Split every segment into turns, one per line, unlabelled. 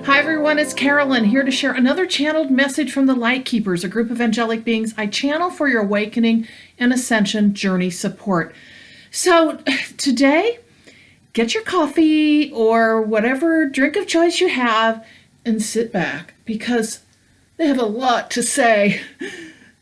Hi everyone, it's Carolyn here to share another channeled message from the Light Keepers, a group of angelic beings I channel for your awakening and ascension journey support. So today, get your coffee or whatever drink of choice you have and sit back because they have a lot to say.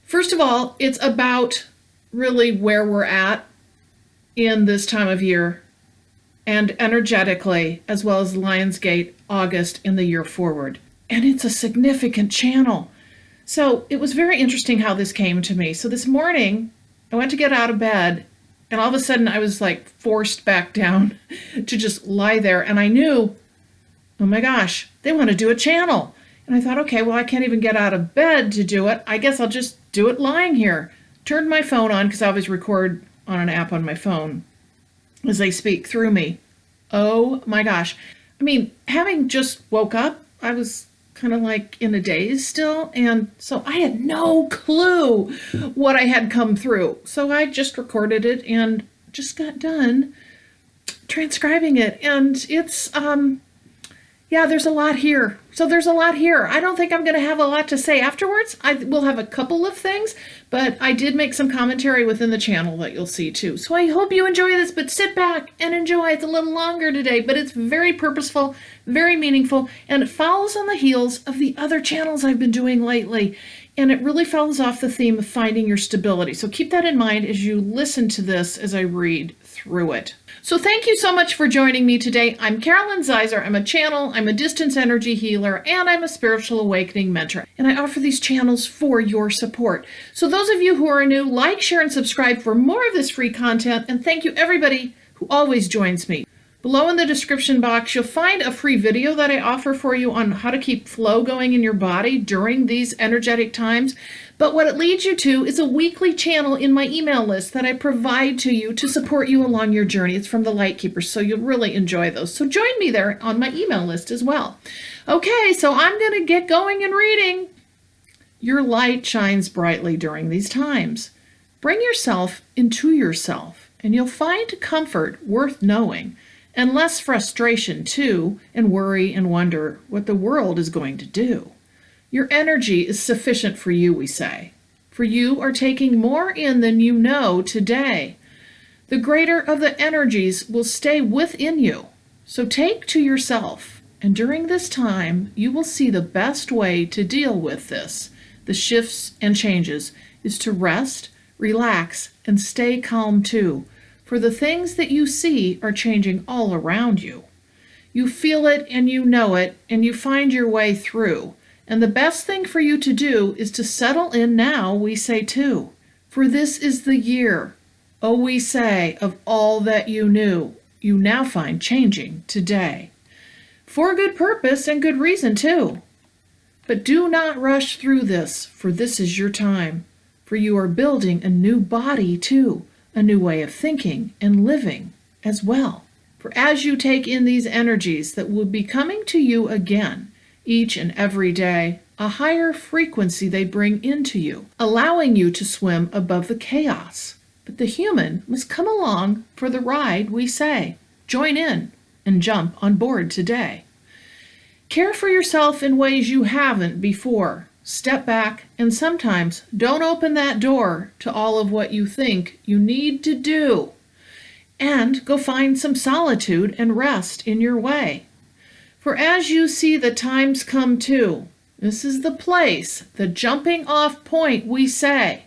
First of all, it's about really where we're at in this time of year and energetically, as well as Lionsgate, August, and the year forward. And it's a significant channel. So it was very interesting how this came to me. So this morning, I went to get out of bed, and all of a sudden I was like forced back down to just lie there. And I knew, oh my gosh, they want to do a channel. And I thought, okay, well, I can't even get out of bed to do it. I guess I'll just do it lying here. Turned my phone on because I always record on an app on my phone as they speak through me. Oh my gosh. I mean, having just woke up, I was kind of like in a daze still. And so I had no clue what I had come through. So I just recorded it and just got done transcribing it. And it's, yeah, there's a lot here. So there's a lot here. I don't think I'm going to have a lot to say afterwards. I will have a couple of things, but I did make some commentary within the channel that you'll see too. So I hope you enjoy this, but sit back and enjoy. It's a little longer today, but it's very purposeful, very meaningful, and it follows on the heels of the other channels I've been doing lately. And it really follows off the theme of finding your stability. So keep that in mind as you listen to this as I read through it. So thank you so much for joining me today. I'm Carolyn Zaiser. I'm a channel, I'm a distance energy healer, and I'm a spiritual awakening mentor. And I offer these channels for your support. So those of you who are new, like, share, and subscribe for more of this free content. And thank you everybody who always joins me. Below in the description box, you'll find a free video that I offer for you on how to keep flow going in your body during these energetic times. But what it leads you to is a weekly channel in my email list that I provide to you to support you along your journey. It's from the Light Keepers, so you'll really enjoy those. So join me there on my email list as well. Okay, so I'm going to get going and reading. Your light shines brightly during these times. Bring yourself into yourself, and you'll find comfort worth knowing, and less frustration too, and worry and wonder what the world is going to do. Your energy is sufficient for you, we say, for you are taking more in than you know today. The greater of the energies will stay within you, so take to yourself, and during this time you will see the best way to deal with this, the shifts and changes, is to rest, relax, and stay calm too. For the things that you see are changing all around you. You feel it and you know it, and you find your way through. And the best thing for you to do is to settle in now, we say too. For this is the year, oh we say, of all that you knew, you now find changing today. For good purpose and good reason too. But do not rush through this, for this is your time. For you are building a new body too. A new way of thinking and living as well. For as you take in these energies that will be coming to you again, each and every day, a higher frequency they bring into you, allowing you to swim above the chaos. But the human must come along for the ride, we say. Join in and jump on board today. Care for yourself in ways you haven't before. Step back and sometimes don't open that door to all of what you think you need to do. And go find some solitude and rest in your way. For as you see the times come to, this is the place, the jumping off point, we say.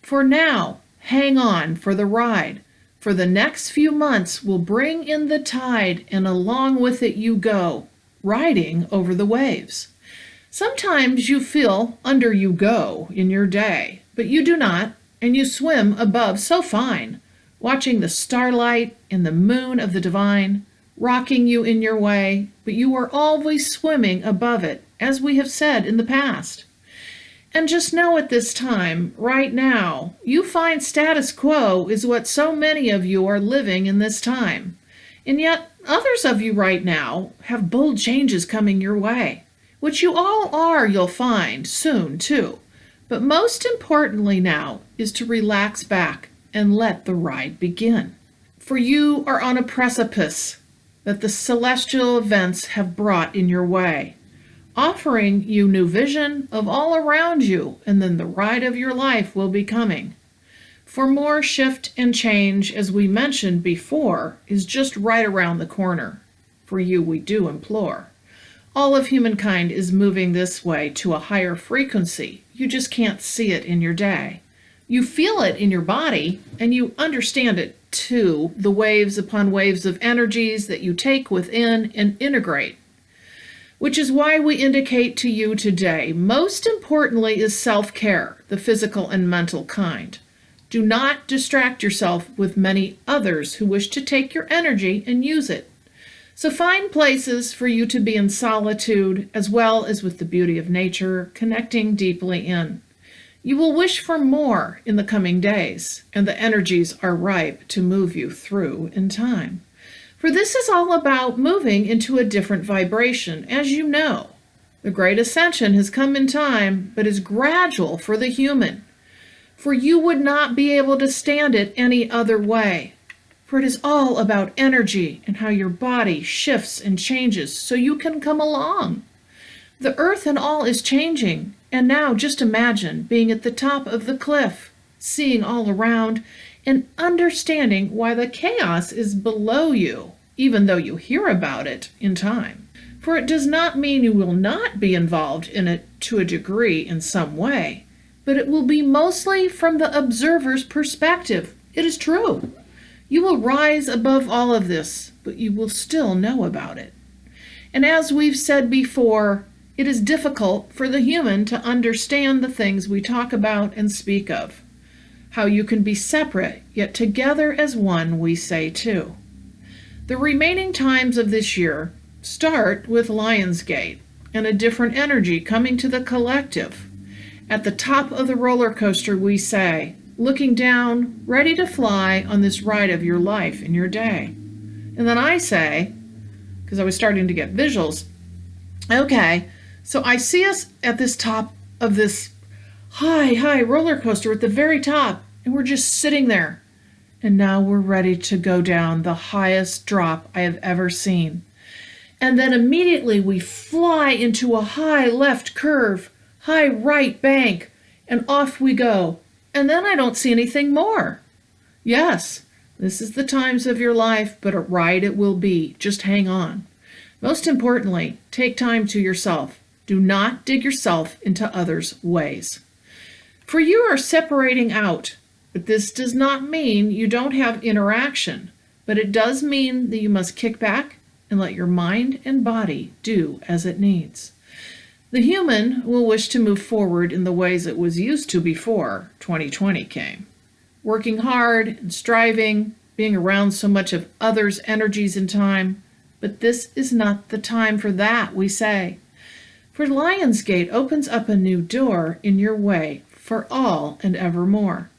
For now, hang on for the ride. For the next few months will bring in the tide, and along with it you go, riding over the waves. Sometimes you feel under you go in your day, but you do not, and you swim above so fine, watching the starlight and the moon of the divine, rocking you in your way, but you are always swimming above it, as we have said in the past. And just know at this time, right now, you find status quo is what so many of you are living in this time. And yet others of you right now have bold changes coming your way. Which you all are, you'll find, soon too. But most importantly now is to relax back and let the ride begin. For you are on a precipice, that the celestial events have brought in your way, offering you new vision of all around you, and then the ride of your life will be coming. For more shift and change, as we mentioned before, is just right around the corner. For you we do implore. All of humankind is moving this way to a higher frequency. You just can't see it in your day. You feel it in your body, and you understand it too, the waves upon waves of energies that you take within and integrate. Which is why we indicate to you today, most importantly is self-care, the physical and mental kind. Do not distract yourself with many others who wish to take your energy and use it. So find places for you to be in solitude as well as with the beauty of nature, connecting deeply in. You will wish for more in the coming days, and the energies are ripe to move you through in time. For this is all about moving into a different vibration, as you know. The great ascension has come in time, but is gradual for the human. For you would not be able to stand it any other way. For it is all about energy and how your body shifts and changes so you can come along. The earth and all is changing, and now just imagine being at the top of the cliff, seeing all around, and understanding why the chaos is below you, even though you hear about it in time. For it does not mean you will not be involved in it to a degree in some way, but it will be mostly from the observer's perspective. It is true. You will rise above all of this, but you will still know about it. And as we've said before, it is difficult for the human to understand the things we talk about and speak of. How you can be separate, yet together as one, we say too. The remaining times of this year start with Lionsgate and a different energy coming to the collective. At the top of the roller coaster, we say, looking down, ready to fly on this ride of your life and your day. And then I say, because I was starting to get visuals, okay, so I see us at this top of this high roller coaster at the very top, and we're just sitting there. And now we're ready to go down the highest drop I have ever seen. And then immediately we fly into a high left curve, high right bank, and off we go. And then I don't see anything more. Yes, this is the times of your life, but a ride it will be. Just hang on. Most importantly, take time to yourself. Do not dig yourself into others' ways. For you are separating out, but this does not mean you don't have interaction, but it does mean that you must kick back and let your mind and body do as it needs. The human will wish to move forward in the ways it was used to before 2020 came. Working hard and striving, being around so much of others' energies and time, but this is not the time for that, we say. For Lionsgate opens up a new door in your way for all and evermore.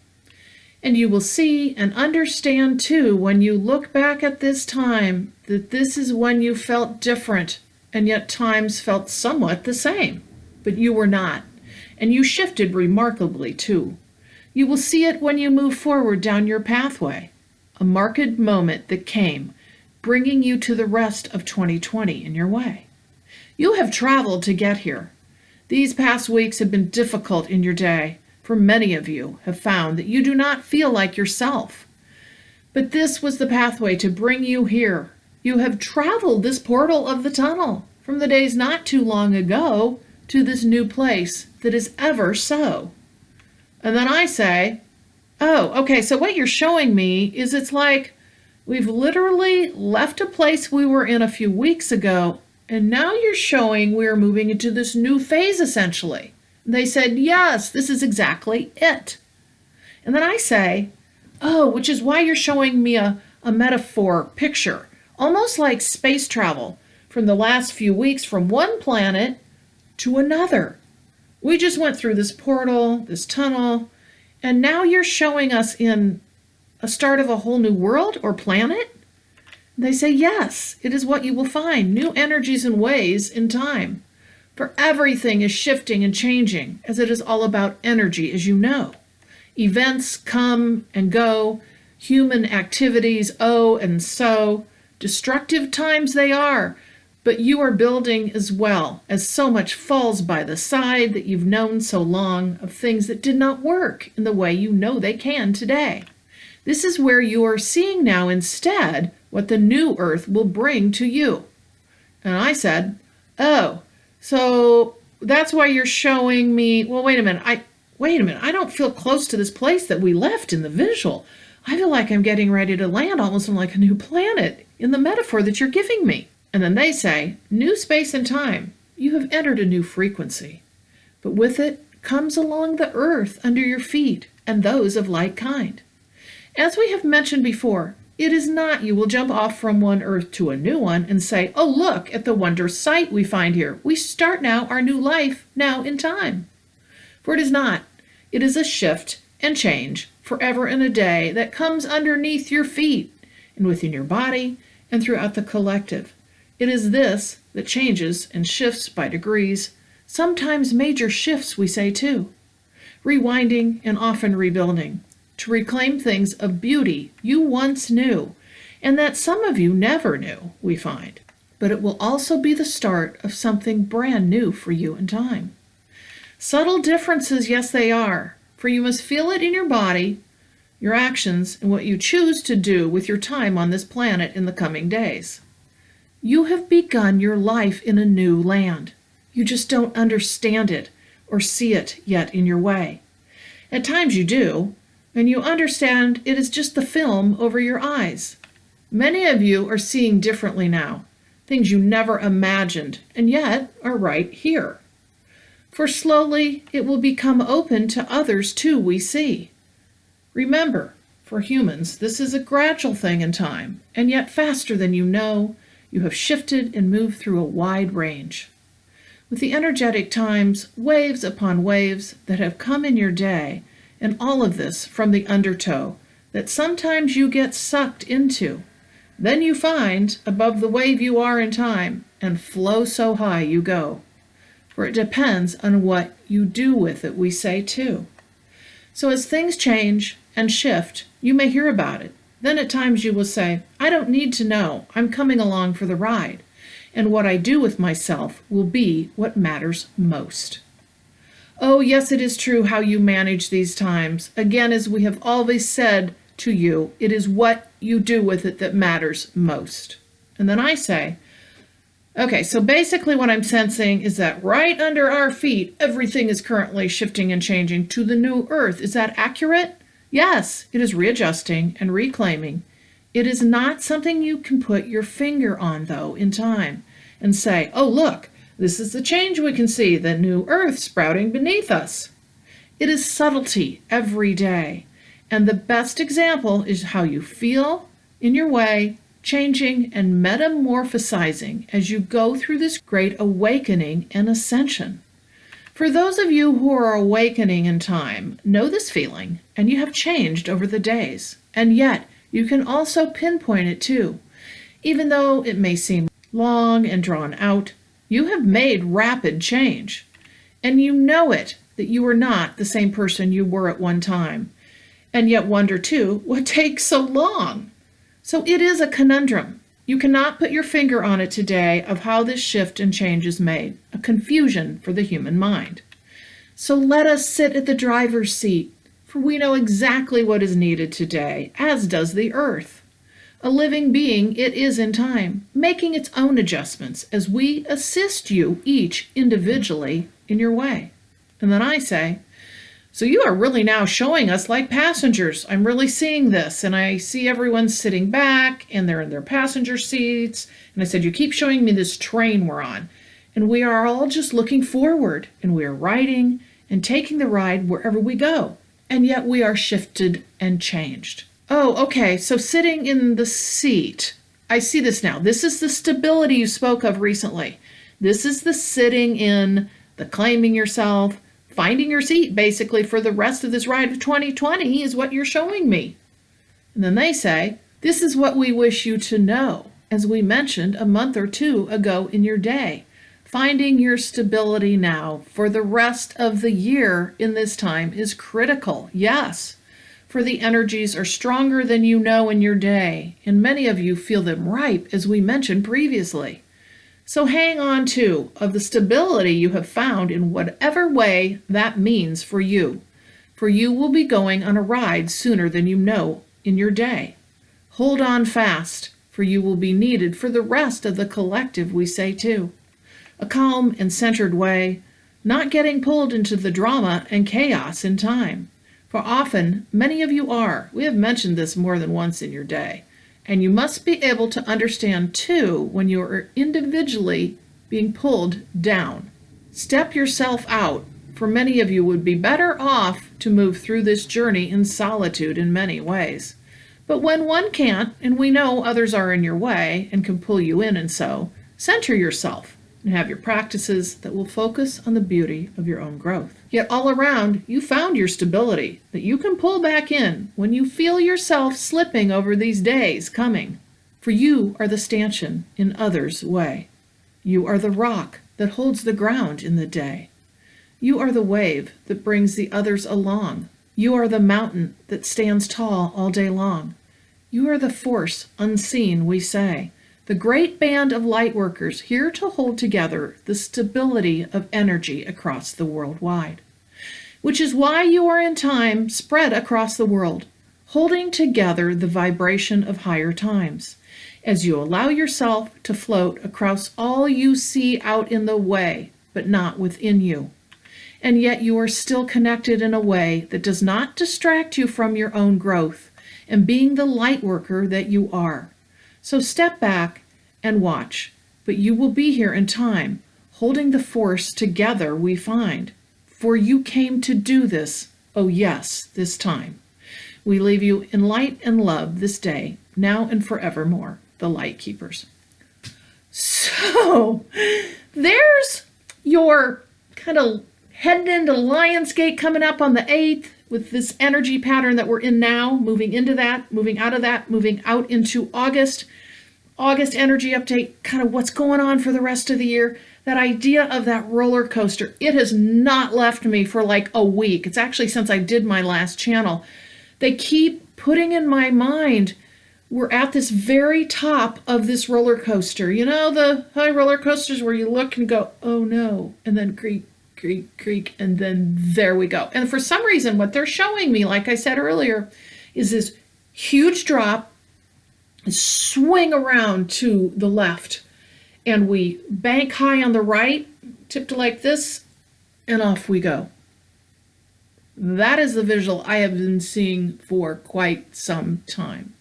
And you will see and understand too when you look back at this time that this is when you felt different, and yet times felt somewhat the same, but you were not, and you shifted remarkably too. You will see it when you move forward down your pathway, a marked moment that came, bringing you to the rest of 2020 in your way. You have traveled to get here. These past weeks have been difficult in your day, for many of you have found that you do not feel like yourself. But this was the pathway to bring you here. You have traveled this portal of the tunnel from the days not too long ago to this new place that is ever so. And then I say, oh, okay, so what you're showing me is it's like we've literally left a place we were in a few weeks ago, and now you're showing we're moving into this new phase essentially. And they said, yes, this is exactly it. And then I say, oh, which is why you're showing me a metaphor picture, almost like space travel from the last few weeks from one planet to another. We just went through this portal, this tunnel, and now you're showing us in a start of a whole new world or planet? They say, yes, it is what you will find, new energies and ways in time. For everything is shifting and changing, as it is all about energy, as you know. Events come and go, human activities and so, Destructive times they are, but you are building as well, as so much falls by the side that you've known so long of things that did not work in the way you know they can today. This is where you are seeing now instead what the new earth will bring to you. And I said, oh, so that's why you're showing me, well, wait a minute, I don't feel close to this place that we left in the visual. I feel like I'm getting ready to land almost on like a new planet in the metaphor that you're giving me. And then they say, new space and time, you have entered a new frequency. But with it comes along the earth under your feet and those of like kind. As we have mentioned before, it is not you will jump off from one earth to a new one and say, oh, look at the wondrous sight we find here. We start now our new life now in time. For it is not. It is a shift and change forever and a day that comes underneath your feet and within your body and throughout the collective. It is this that changes and shifts by degrees, sometimes major shifts, we say too, rewinding and often rebuilding, to reclaim things of beauty you once knew, and that some of you never knew, we find. But it will also be the start of something brand new for you in time. Subtle differences, yes, they are, for you must feel it in your body, your actions, and what you choose to do with your time on this planet in the coming days. You have begun your life in a new land. You just don't understand it or see it yet in your way. At times you do, and you understand it is just the film over your eyes. Many of you are seeing differently now, things you never imagined, and yet are right here. For slowly it will become open to others too, we see. Remember, for humans, this is a gradual thing in time, and yet faster than you know, you have shifted and moved through a wide range. With the energetic times, waves upon waves that have come in your day, and all of this from the undertow that sometimes you get sucked into. Then you find above the wave you are in time, and flow so high you go. For it depends on what you do with it, we say too. So as things change and shift, you may hear about it. Then at times you will say, I don't need to know, I'm coming along for the ride, and what I do with myself will be what matters most. Oh, yes, it is true how you manage these times. Again, as we have always said to you, it is what you do with it that matters most. And then I say, okay, so basically what I'm sensing is that right under our feet, everything is currently shifting and changing to the new earth. Is that accurate? Yes, it is readjusting and reclaiming. It is not something you can put your finger on, though, in time and say, oh, look, this is the change we can see, the new earth sprouting beneath us. It is subtlety every day, and the best example is how you feel in your way, changing and metamorphosizing as you go through this great awakening and ascension. For those of you who are awakening in time, know this feeling, and you have changed over the days, and yet you can also pinpoint it too. Even though it may seem long and drawn out, you have made rapid change, and you know it, that you are not the same person you were at one time, and yet wonder too, what takes so long? So it is a conundrum. You cannot put your finger on it today of how this shift and change is made, a confusion for the human mind. So let us sit at the driver's seat, for we know exactly what is needed today, as does the earth. A living being it is in time, making its own adjustments as we assist you each individually in your way. And then I say, so you are really now showing us like passengers. I'm really seeing this, and I see everyone sitting back, and they're in their passenger seats. And I said, you keep showing me this train we're on, and we are all just looking forward, and we are riding and taking the ride wherever we go. And yet we are shifted and changed. Oh, okay, so sitting in the seat, I see this now. This is the stability you spoke of recently. This is the sitting in, the claiming yourself, finding your seat basically for the rest of this ride of 2020 is what you're showing me. And then they say, this is what we wish you to know, as we mentioned a month or two ago in your day. Finding your stability now for the rest of the year in this time is critical, yes. for the energies are stronger than you know in your day, and many of you feel them ripe, as we mentioned previously. So hang on to of the stability you have found in whatever way that means for you will be going on a ride sooner than you know in your day. Hold on fast, for you will be needed for the rest of the collective, we say too. A calm and centered way, not getting pulled into the drama and chaos in time. For often, many of you are. We have mentioned this more than once in your day. And you must be able to understand too when you are individually being pulled down. Step yourself out, for many of you would be better off to move through this journey in solitude in many ways. But when one can't, and we know others are in your way and can pull you in, and so, center yourself and have your practices that will focus on the beauty of your own growth. Yet all around, you found your stability that you can pull back in when you feel yourself slipping over these days coming. For you are the stanchion in others' way. You are the rock that holds the ground in the day. You are the wave that brings the others along. You are the mountain that stands tall all day long. You are the force unseen, we say, the great band of light workers here to hold together the stability of energy across the world wide. Which is why you are in time spread across the world, holding together the vibration of higher times, as you allow yourself to float across all you see out in the way, but not within you. And yet you are still connected in a way that does not distract you from your own growth and being the light worker that you are. So step back and watch, but you will be here in time, holding the force together we find. For you came to do this, oh yes, this time. We leave you in light and love this day, now and forevermore, the Light Keepers. So, there's your kind of heading into Lionsgate coming up on the 8th with this energy pattern that we're in now, moving into that, moving out of that, moving out into August. August energy update, kind of what's going on for the rest of the year. That idea of that roller coaster, it has not left me for like a week. It's actually since I did my last channel. They keep putting in my mind, we're at this very top of this roller coaster. You know, the high roller coasters where you look and go, oh no, and then creak, creak, creak, and then there we go. And for some reason, what they're showing me, like I said earlier, is this huge drop, swing around to the left, and we bank high on the right, tipped like this, and off we go. That is the visual I have been seeing for quite some time.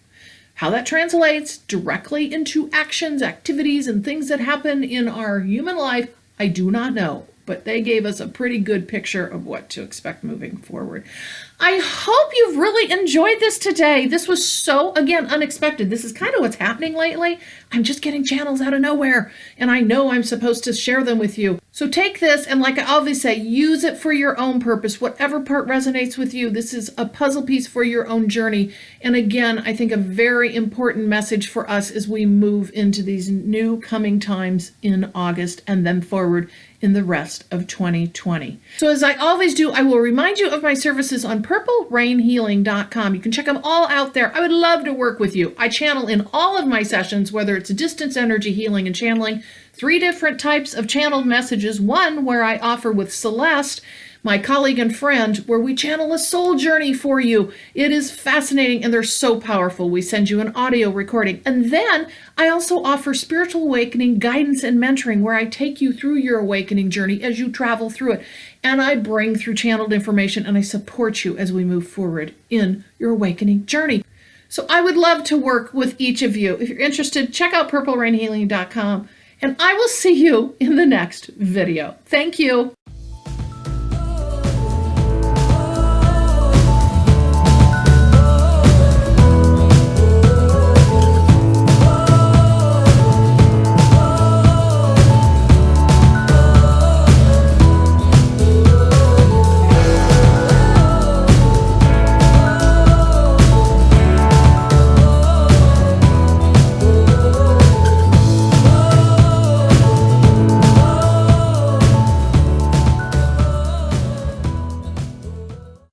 How that translates directly into actions, activities, and things that happen in our human life, I do not know, but they gave us a pretty good picture of what to expect moving forward. I hope you've really enjoyed this today. This was so, again, unexpected. This is kind of what's happening lately. I'm just getting channels out of nowhere, and I know I'm supposed to share them with you. So take this, and like I always say, use it for your own purpose, whatever part resonates with you. This is a puzzle piece for your own journey. And again, I think a very important message for us as we move into these new coming times in August and then forward in the rest of 2020. So as I always do, I will remind you of my services on purplerainhealing.com. You can check them all out there. I would love to work with you. I channel in all of my sessions, whether it's a distance energy healing and channeling, 3 different types of channeled messages. One where I offer with Celeste, my colleague and friend, where we channel a soul journey for you. It is fascinating and they're so powerful. We send you an audio recording. And then I also offer spiritual awakening guidance and mentoring, where I take you through your awakening journey as you travel through it. And I bring through channeled information and I support you as we move forward in your awakening journey. So I would love to work with each of you. If you're interested, check out purplerainhealing.com, and I will see you in the next video. Thank you.